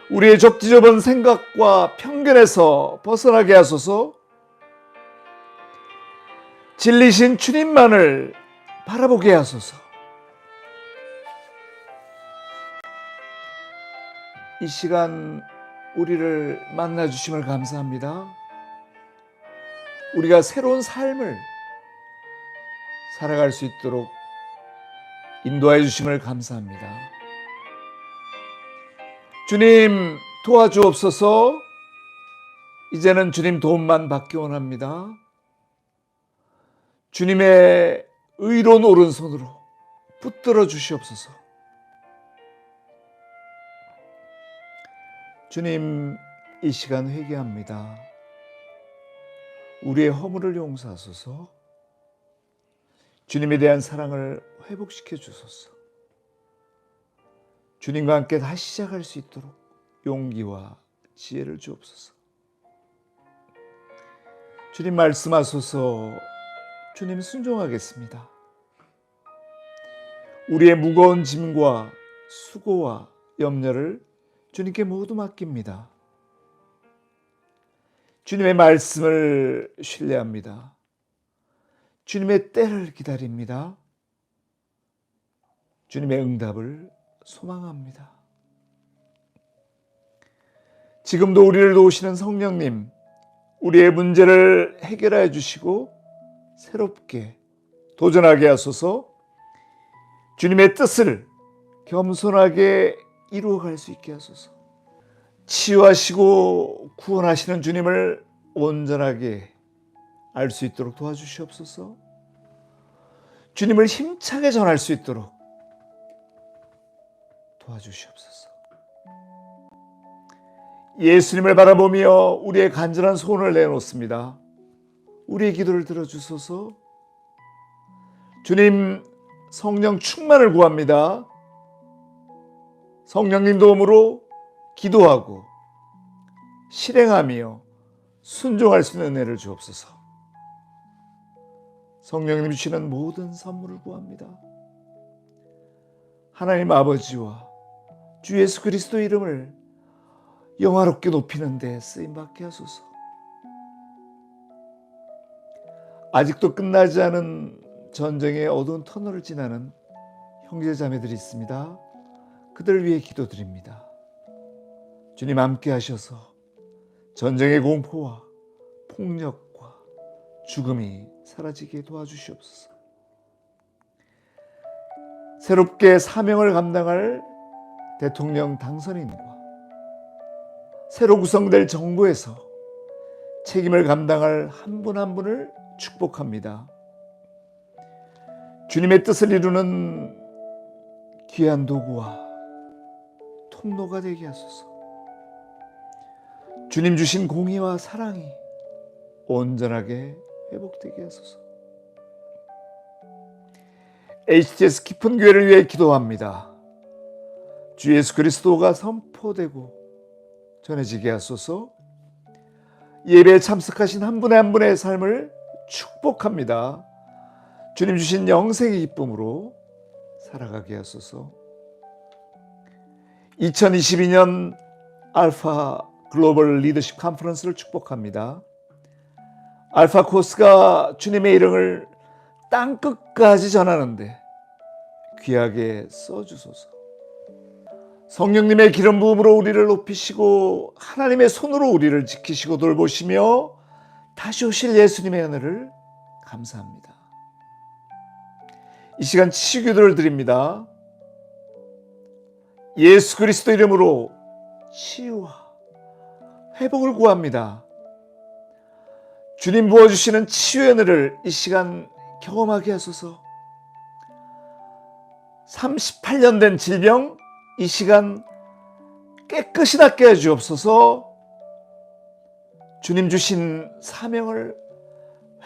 우리의 좁지좁은 생각과 편견에서 벗어나게 하소서. 진리신 주님만을 바라보게 하소서. 이 시간 우리를 만나주심을 감사합니다. 우리가 새로운 삶을 살아갈 수 있도록 인도해 주심을 감사합니다. 주님 도와주옵소서. 이제는 주님 도움만 받기 원합니다. 주님의 의로운 오른손으로 붙들어 주시옵소서. 주님, 이 시간 회개합니다. 우리의 허물을 용서하소서. 주님에 대한 사랑을 회복시켜 주소서. 주님과 함께 다시 시작할 수 있도록 용기와 지혜를 주옵소서. 주님 말씀하소서. 주님 순종하겠습니다. 우리의 무거운 짐과 수고와 염려를 주님께 모두 맡깁니다. 주님의 말씀을 신뢰합니다. 주님의 때를 기다립니다. 주님의 응답을 소망합니다. 지금도 우리를 도우시는 성령님, 우리의 문제를 해결해 주시고 새롭게 도전하게 하소서. 주님의 뜻을 겸손하게 이루어갈 수 있게 하소서. 치유하시고 구원하시는 주님을 온전하게 알 수 있도록 도와주시옵소서. 주님을 힘차게 전할 수 있도록 도와주시옵소서. 예수님을 바라보며 우리의 간절한 소원을 내놓습니다. 우리의 기도를 들어주소서. 주님, 성령 충만을 구합니다. 성령님 도움으로 기도하고 실행하며 순종할 수 있는 은혜를 주옵소서. 성령님 주시는 모든 선물을 구합니다. 하나님 아버지와 주 예수 그리스도 이름을 영화롭게 높이는 데 쓰임받게 하소서. 아직도 끝나지 않은 전쟁의 어두운 터널을 지나는 형제자매들이 있습니다. 그들을 위해 기도드립니다. 주님 함께 하셔서 전쟁의 공포와 폭력과 죽음이 사라지게 도와주시옵소서. 새롭게 사명을 감당할 대통령 당선인과 새로 구성될 정부에서 책임을 감당할 한 분 한 분을 축복합니다. 주님의 뜻을 이루는 귀한 도구와 통로가 되게 하소서. 주님 주신 공의와 사랑이 온전하게 회복되게 하소서. HTS 깊은 교회를 위해 기도합니다. 주 예수 그리스도가 선포되고 전해지게 하소서. 예배에 참석하신 한 분의 한 분의 삶을 축복합니다. 주님 주신 영생의 기쁨으로 살아가게 하소서. 2022년 알파 글로벌 리더십 컨퍼런스를 축복합니다. 알파 코스가 주님의 이름을 땅끝까지 전하는데 귀하게 써주소서. 성령님의 기름 부음으로 우리를 높이시고 하나님의 손으로 우리를 지키시고 돌보시며 다시 오실 예수님의 은혜를 감사합니다. 이 시간 치유기도를 드립니다. 예수 그리스도 이름으로 치유와 회복을 구합니다. 주님 부어주시는 치유의 은혜를 이 시간 경험하게 하소서. 38년 된 질병 이 시간 깨끗이 낫게 해주옵소서. 주님 주신 사명을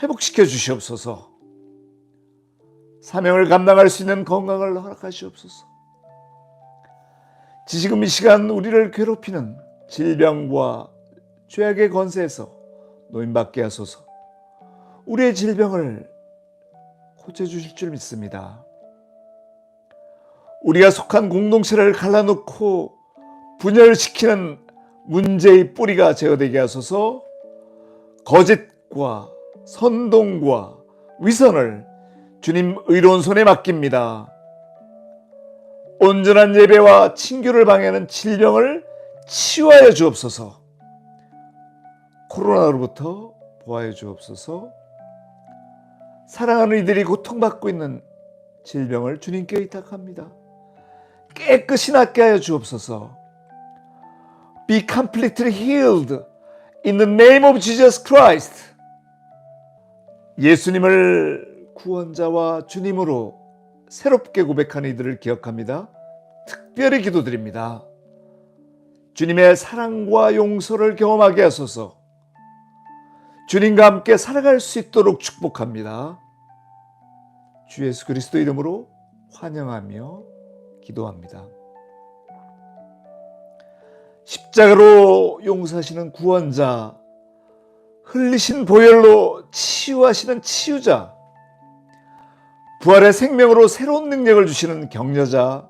회복시켜 주시옵소서. 사명을 감당할 수 있는 건강을 허락하시옵소서. 지금 이 시간 우리를 괴롭히는 질병과 죄악의 권세에서 노임받게 하소서. 우리의 질병을 고쳐주실 줄 믿습니다. 우리가 속한 공동체를 갈라놓고 분열시키는 문제의 뿌리가 제거되게 하소서. 거짓과 선동과 위선을 주님 의로운 손에 맡깁니다. 온전한 예배와 친교를 방해하는 질병을 치유하여 주옵소서. 코로나로부터 보호하여 주옵소서. 사랑하는 이들이 고통받고 있는 질병을 주님께 의탁합니다. 깨끗이 낫게 하여 주옵소서. Be completely healed in the name of Jesus Christ. 예수님을 구원자와 주님으로 새롭게 고백한 이들을 기억합니다. 특별히 기도드립니다. 주님의 사랑과 용서를 경험하게 하소서. 주님과 함께 살아갈 수 있도록 축복합니다. 주 예수 그리스도 이름으로 환영하며 기도합니다. 십자가로 용서하시는 구원자, 흘리신 보혈로 치유하시는 치유자, 부활의 생명으로 새로운 능력을 주시는 격려자,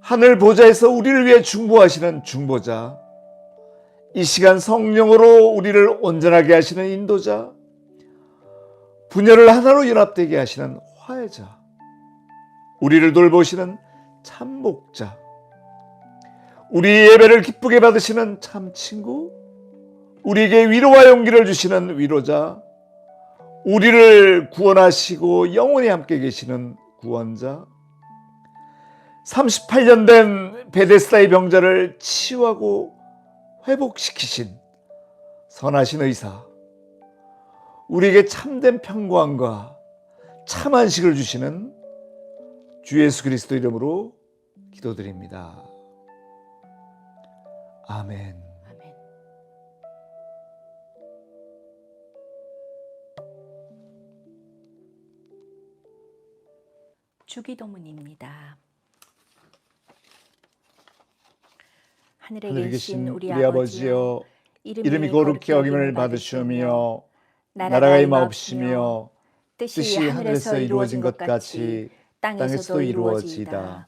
하늘 보좌에서 우리를 위해 중보하시는 중보자, 이 시간 성령으로 우리를 온전하게 하시는 인도자, 분열을 하나로 연합되게 하시는 화해자, 우리를 돌보시는 참목자, 우리 예배를 기쁘게 받으시는 참친구, 우리에게 위로와 용기를 주시는 위로자, 우리를 구원하시고 영원히 함께 계시는 구원자, 38년 된 베데스다의 병자를 치유하고 회복시키신 선하신 의사, 우리에게 참된 평강과 참 안식을 주시는 주 예수 그리스도 이름으로 기도드립니다. 아멘. 아멘. 주기도문입니다. 하늘에 하늘에 계신 계신 우리 우리 아버지여, 아버지여, 이름이 이름이 거룩히 여김을 받으시오며 나라가 임하옵시며 뜻이 하늘에서 이루어진 것 같이 땅에서도 이루어지이다.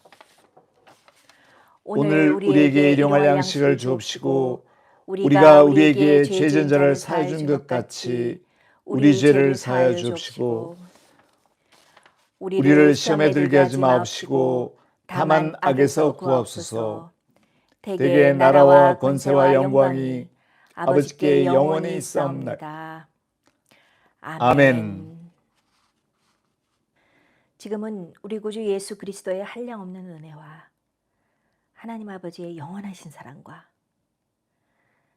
오늘 우리에게 일용할 양식을 주옵시고 우리가 우리에게 죄진 자를 사하여 준 것 같이 우리 죄를 사하여 주옵시고 우리를 시험에 들게 하지 마옵시고 다만 악에서 구하옵소서. 대개 나라와 권세와 영광이 아버지께 영원히 있사옵나이다. 아멘. 지금은 우리 구주 예수 그리스도의 한량없는 은혜와 하나님 아버지의 영원하신 사랑과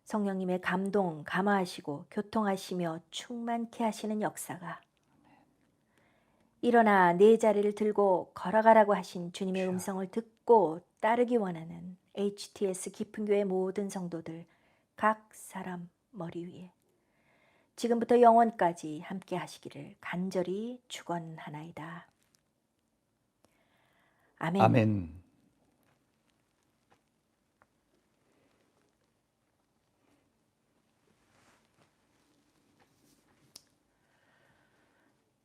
성령님의 감동, 감화하시고 교통하시며 충만케 하시는 역사가 일어나 내 자리를 들고 걸어가라고 하신 주님의 음성을 듣고 따르기 원하는 HTS 깊은 교회 모든 성도들 각 사람 머리 위에 지금부터 영원까지 함께 하시기를 간절히 축원하나이다. 아멘. 아멘.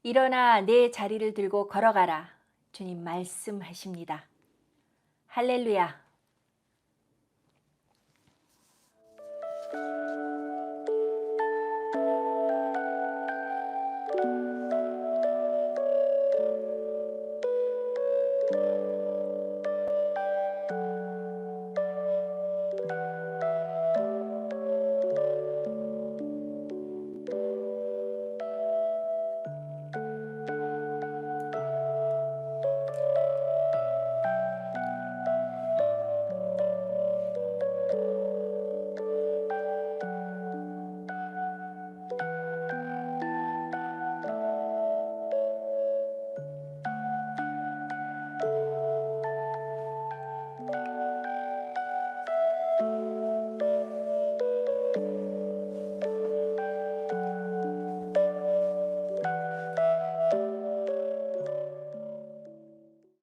일어나 내 자리를 들고 걸어가라. 주님 말씀하십니다. 할렐루야.